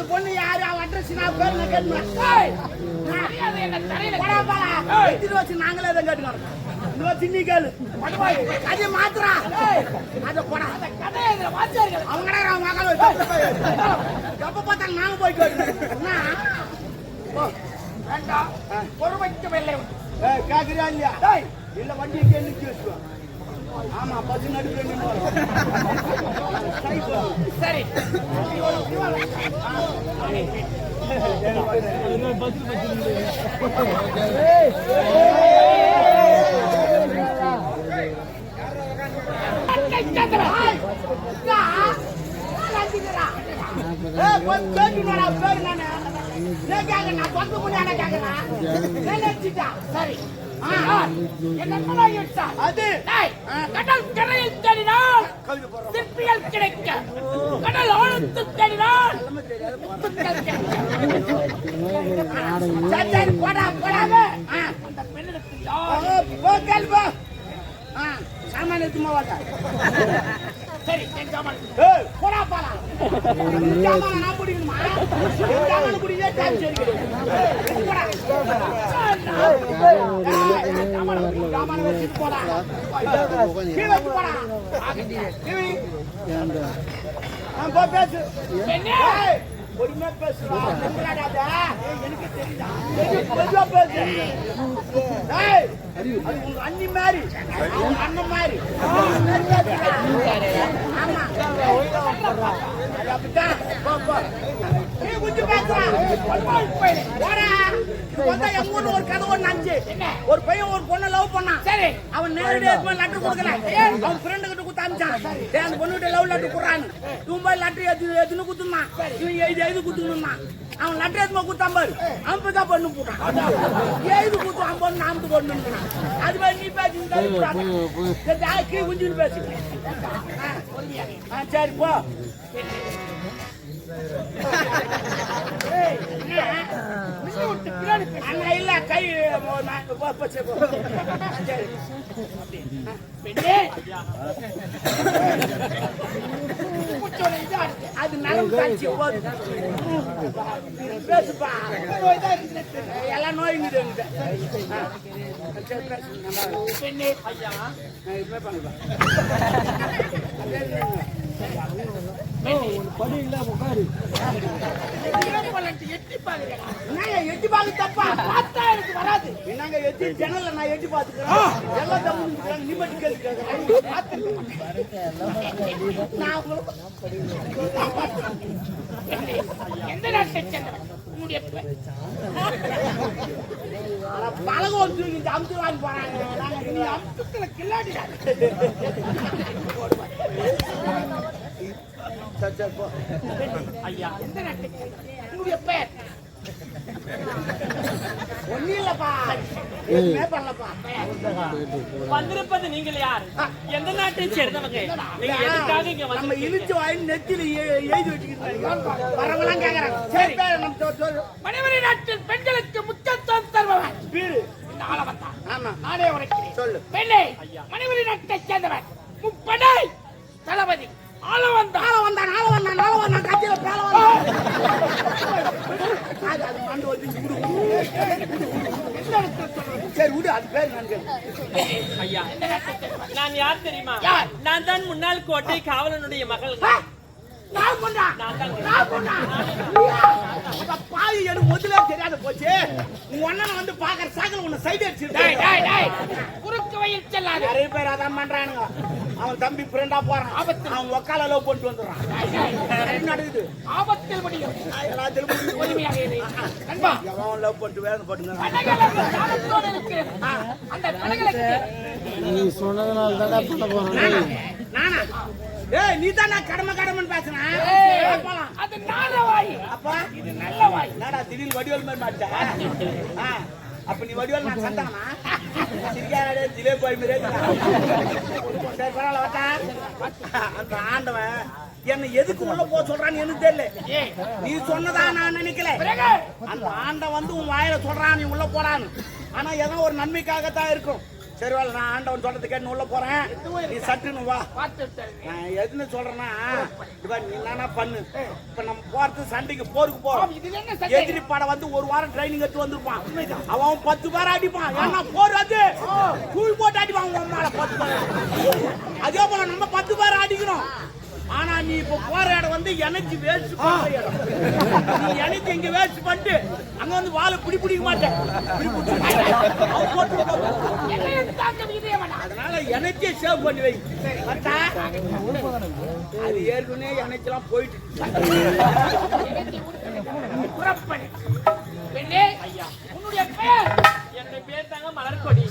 பொண்ணு யாரு அட்ரஸ் நாங்களே தான் கேட்டுக்கோம் சின்னி கேளு அதே மாத்திரா அத போனா அவங்க எப்ப பார்த்தாங்க நாங்க போயிட்டு கேக்குறியா இல்லையா இல்ல வண்டி எங்கே நிக்க வச்சுக்கோம் ஆமா பஸ் நடுவே சரி சரி கடல் கரையில் தேடினால் சிற்பிகள் கிடைக்க கடல் ஆழத்து தேடினால் சாமான சரி போடா பாலா நான் பிடிக்கணுமா பிடிக்கவே பேசு பொறுமையா பேசுறா எனக்கு தெரியுதா பேசு அண்ணி மாதிரி அண்ணன் மாதிரி ஆமா அப்படித்தான் ஒரு கதை ஒண்ணு அஞ்சு ஒரு பையன் ஒரு பொண்ணை லவ் பண்ணான் சரி அவன் நேரடியா லெட்டர் கொடுக்கல அவன் ஃப்ரெண்டு கிட்ட குத்து அனுப்பிச்சான் அந்த பொண்ணு கிட்ட லவ் லெட்டர் குடுறான்னு இவன் போய் லெட்டர் எதுன்னு குத்துனான் இவன் எழுதி குத்துக்கணும்னா அவன் லெட்டர் எதுமா குத்தான் பாரு அம்பதான் பொண்ணு போட்டான் எழுதி குத்து அம்பது நாமத்து பொண்ணு அது மாதிரி நீ பேசி குஞ்சு பேசு சரி போ இல்ல கை அது நரம்பு காட்சி பேசுப்பா எல்லாம் நோய் எட்டி பாக்கு தப்பா பார்த்தா எனக்கு வராது என்னங்க எட்டி ஜன்னல்ல நான் எட்டி பாத்துக்கிறேன் எல்லாம் தப்பு நீ மட்டும் கேக்குறீங்க எந்த நாட்டை சேர்ந்தவன் உன்னுடைய பழகம் இந்த அமுத்து வாங்கி போறாங்க நாங்க அமுத்துல கில்லாடிடா ஐயா எந்த நாட்டை உன்னுடைய பெயர் ஒன்னும் இல்லப்பா வந்திருப்பது நீங்கள் யார் எந்த நாட்டை சேர்ந்தவங்க நம்ம இழுச்சு வாயின் நெத்தில எழுதி வச்சுக்கிட்டு வரவெல்லாம் கேக்குறாங்க மணிமணி நாட்டில் பெண்களுக்கு முக்கியத்துவம் தருபவன் வீடு ஆமா நானே உரைக்கிறேன் சொல்லு பெண்ணே மணிமணி நாட்டை சேர்ந்தவன் முப்படை தளபதி கட்சியில சரி விடு அது பேர் ஐயா நான் யார் தெரியுமா நான் தான் முன்னாள் கோட்டை காவலனுடைய மகள் பாதி எனக்கு முதல்ல தெரியாத போச்சு உன்ன வந்து பாக்குற சாக்கல உன்னை சைடு குறுக்கு வயல் செல்லாது நிறைய பேர் அதான் பண்றானுங்க அவன் தம்பி ஃப்ரெண்டா போறான் ஆபத்து அவன் ஒக்கால லவ் பண்ணிட்டு வந்துடுறான் நடக்குது ஆபத்தில் முடியும் அவன் லவ் பண்ணிட்டு வேலை போட்டுங்க அந்த நீ சொன்னதுனால தான் பண்ண போறேன் நானா ஏய் நீ தான் நான் கடமைன்னு பேசுறேன். அது நார வாய். அப்பா இது நல்ல வாய். என்னடா திடீர்னு வடிவேல் மாதிரி மாட்டா? அப்ப நீ வடிவேல் நான் சந்தானமா? சிரிக்காடே ஜிலேபி பாய் மாதிரி இருக்கா? சரி பரவாயில்ல வட்டா. அந்த ஆண்டவன் என்ன எதுக்கு உள்ள போக சொல்றான்னு எனக்கு தெரியல. நீ சொன்னதா நான் நினைக்கல. அந்த ஆண்டவன் வந்து உன் வாயில சொல்றான் நீ உள்ள போறான்னு. ஆனா ஏதோ ஒரு நன்மைக்காகத்தான் இருக்கும். சரி வேலை நான் ஆண்டவன் சொல்றது கேட்டு உள்ள போறேன். நீ சட்டுன்னு வா. நான் எதுன்னு சொல்றேன்னா நீ என்னன்னா பண்ணு. இப்ப நம்ம போறது சண்டைக்கு போருக்கு போறோம். எதிரி படம் வந்து ஒரு வாரம் ட்ரைனிங் எடுத்து வந்திருப்பான். அவன் 10 பேர் அடிப்பான். ஏன்னா போர் அது தூள் போட்டு அடிப்பான். உன் மேல 10 பேர். அதே போல நம்ம 10 பேர் அடிக்கணும். ஆனா நீ இப்ப போற இடம் வந்து எனர்ஜி வேஸ்ட் பண்ற இடம். நீ எனர்ஜி இங்க வேஸ்ட் பண்ணிட்டு அங்க வந்து வாழை பிடிக்க மாட்டேன். அதனால எனர்ஜியை சேவ் பண்ணி வை. அது ஏற்கனவே எனர்ஜி எல்லாம் போயிட்டு. உன்னுடைய பெயர்? என்னுடைய பேர் தாங்க மலர்கொடி.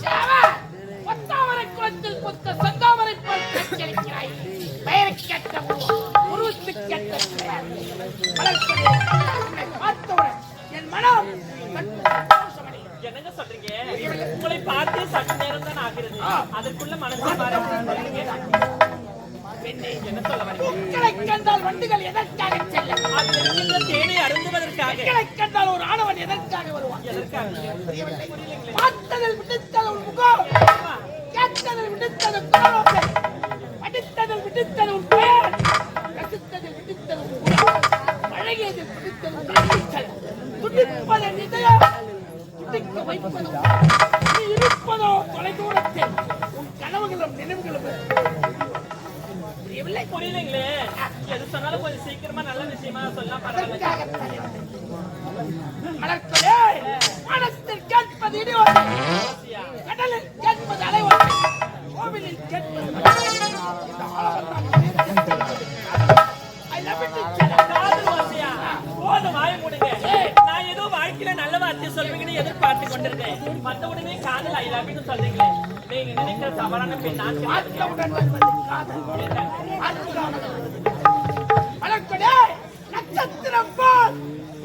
கொத்தாமரை குளத்தில் கொத்த செந்தாமரை போல் காட்சியளிக்கிறாய். பெயருக்கேற்ற உருவத்துக்கேற்ற பெயர் மலர்கொடி. உன்னை பார்த்தவுடன் என் மனம் என்னங்க சொல்றீங்க? உங்களை பார்த்து சற்று நேரம் தான் ஆகிறது. அதற்குள்ள மனசு மாறி என்ன சொல்ல வரீங்க? பூக்களை கண்டால் வண்டுகள் எதற்காக செல்லும்? அதில் இருக்கின்ற தேனை அருந்துவதற்காக. பூக்களை கண்டால் ஒரு ஆணவன் எதற்காக வருவான்? எதற்காக? பார்த்ததில் விடுத்தது ஒரு முகம், கேட்டதில் விடுத்தது குரலோசை, படித்ததில் விடுத்தது ஒரு பெயர், ரசித்ததில் விடுத்தது ஒரு குணம், பழகியதில் விடுத்தது ஒரு நீச்சல், துடிப்பது இதயம், துடிக்க வைப்பதும் நீ இருப்பதோ தொலைதூரத்தில் உன் கனவுகளும் நினைவுகளும். புரியலைங்களே. எது சொன்னாலும் கொஞ்சம் சீக்கிரமா நல்ல விஷயமா சொல்லலாம். மலர்கொடி, வானத்தில் கேட்பது இடியோசை, கடலில் கேட்பது அலைவோசை, கோவிலில் கேட்பது இந்த ஆலமரம். I love it. போதும் வாய மூடுங்க. நான் ஏதோ வாழ்க்கையில நல்ல வார்த்தை சொல்வீங்கன்னு எதிர்பார்த்து கொண்டிருந்தேன். மத்த உடனே காதல் ஐ லவ் யூ சொல்றீங்களே. நீங்க நினைக்கிற தவறான பெண் நான் மலர்கொடி, நட்சத்திரம் போல்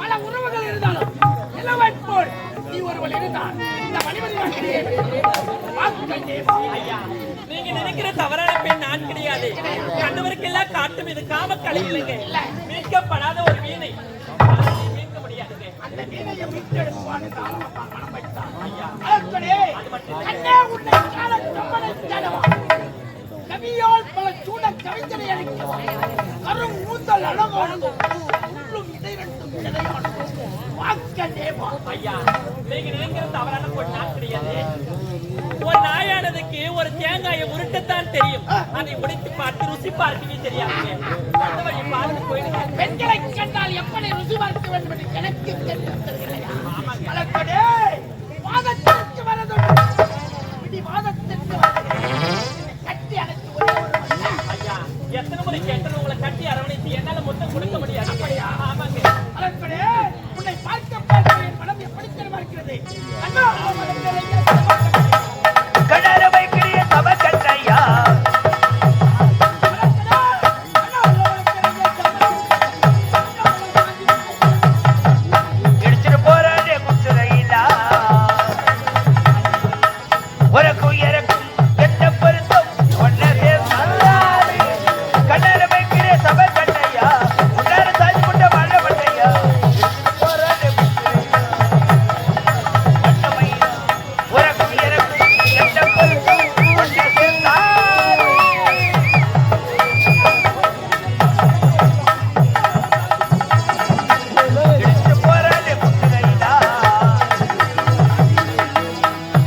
பல உறவுகள் இருந்தாலும் நிலவை போல் நீ ஒருவள் இருந்தால் இந்த மணிமணி ஐயா, நீங்க நினைக்கிற தவறான பெண் நான் கிடையாது. கண்டவருக்கெல்லாம் காட்டும் இது காம கலை இல்லைங்க. மீட்கப்படாத ஒரு வீணை. மீட்க முடியாதுங்க. அந்த வீணையை மீட்டெடுப்பான் மனம் வைத்தான். மலர்கொடி, கண்ணே உன்னை காண கம்மனை தேடவா, கவியால் பல சூட கவிஞரை அளிக்கவா, கரும் ஊந்தல் அழகானது, உள்ளும் இடைரெண்டும் இடையானது, வாக்க தேவா. ஐயா, நீங்க நினைக்கிற தவறான பெண் நான் கிடையாது. ஒரு நாயானதுக்கு ஒரு தேங்காயை உருட்டத்தான் தெரியும். அதை உடைத்து பார்த்து ருசி பார்க்கவே தெரியாது. அந்த வழி பார்த்து போயிடுங்க. பெண்களை கண்டால் எப்படி ருசி பார்க்க வேண்டும் என்று எனக்கு தெரிவித்ததில்லையா? மலர்கொடி, வாதத்திற்கு வரது இடி வாதத்திற்கு கட்டி அணைத்து ஒரே ஒரு ஐயா, எத்தனை முறை கேட்டது உங்களை கட்டி அரவணைத்து என்னால மொத்தம் கொடுக்க முடியாது. அப்படியா? ஆமாங்க. மலர்கொடி, உன்னை பார்க்க பார்க்க என் மனம் எப்படி தெரியுமா இருக்கிறது? அண்ணா கடலவை கிரிய சமக்கட்டையா இடிச்சிட்டு போறானே குச்சுரையிலா உனக்கும் எனக்கும் எந்த பரிசும் ஒன்னதே சொல்லாது. கடலவை கிரிய சமக்கட்டையா உன்னார சாஞ்சி கொண்ட மழப்பட்டையா போறானே உனக்கும் எனக்கும் எந்த பரிசும் ஒன்னதே சொல்லாது. இடிச்சிட்டு போறானே குச்சுரையிலா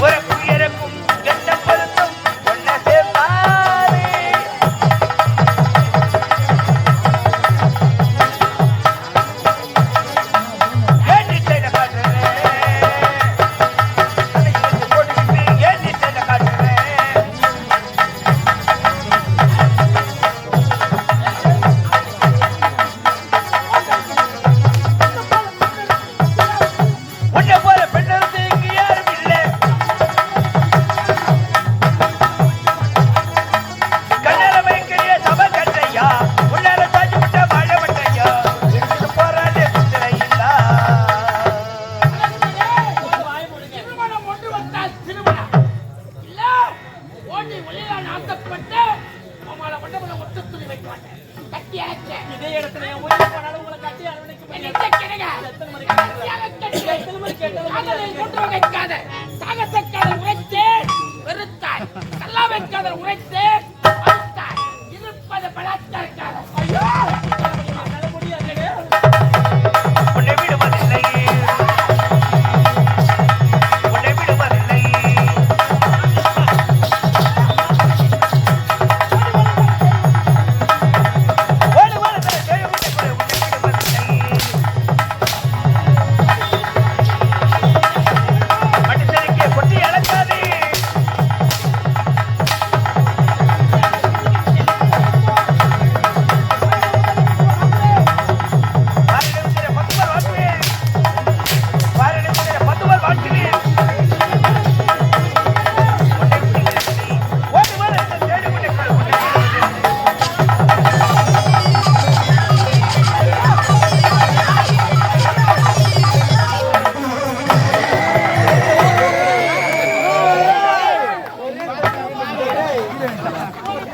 உனக்கும் எனக்கும் எந்த பரிசும் ஒன்னதே சொல்லாது. ஏன் நிச்சயம் காட்டுறேன் போட்டுக்கிட்டு ஏன் நிச்சயம் காட்டுறேன் உன்னை போல பெண்ணருக்கு இங்கு யாரும் இல்லை. கண்ணல வைக்கிறிய சப கட்டையா மூன்று வகைக்காத சாகசக்காதல் உரைத்தேன் வெறுத்தாய். கல்லாவைக்காதல் உரைத்தேன் அறுத்தாய். இருப்பது பலாத்காரக்காதல். ஐயோ உன்னை விடுவதில்லை உன்னை விடுவதில்லை ஓடு ஓடு தேவை உன்னை விடுவதில்லை மனிதனுக்கு கொட்டி அழைக்காதே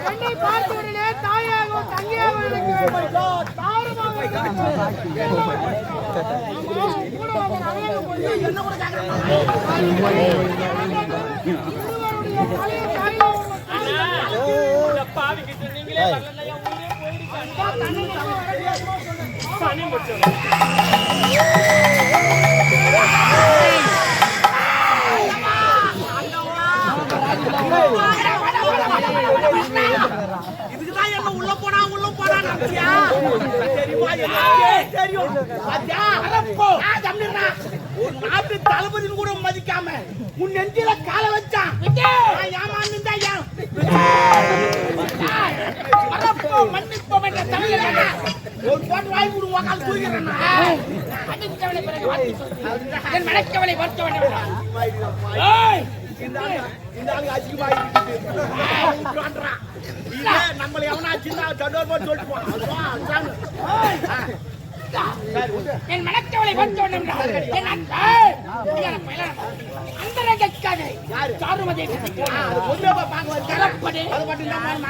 என்னை பார்த்தவுடனே தாயாகவும் தங்கையாகவும் இருக்கிறேன். தாறுமாக என்ன கூட கேக்குறேன். இந்த பாவி கிட்ட நீங்களே வரலையா உள்ளே போயிருக்காங்க சனி முடிச்சோம் இதுக்குதான் என்ன உள்ள போனா நினைச்சியா? தெரியுமா? எனக்கே தெரியும். பாத்தியா? அரப்போ. தம்பிடா. ஒரு நாட்டு தளபதின்னு கூட மதிக்காம உன் நெஞ்சில காலை வச்சான். ஏமாந்துட்டா ஏன்? அரப்போ மன்னிப்போம் என்ற தமிழன் ஒரு போட்டு வாய் மூடு உக்கால் தூக்கிறேன். அடித்தவளை பிறகு வார்த்தை சொல்லு. என் மனக்கவலை வருத்த வேண்டும். ஏய் இந்த ஆளு அதிகமா விட்டுறான். இதே நம்மள எவனா சின்ன தண்டோர் போட்டு சொல்லிட்டு போறான். என் மனக்கவலை வருத்த வேண்டும். என் அன்பே அந்த கேட்காதே. சாருமதியை ஒரே பாக்க தரப்படி அது மட்டும் தான்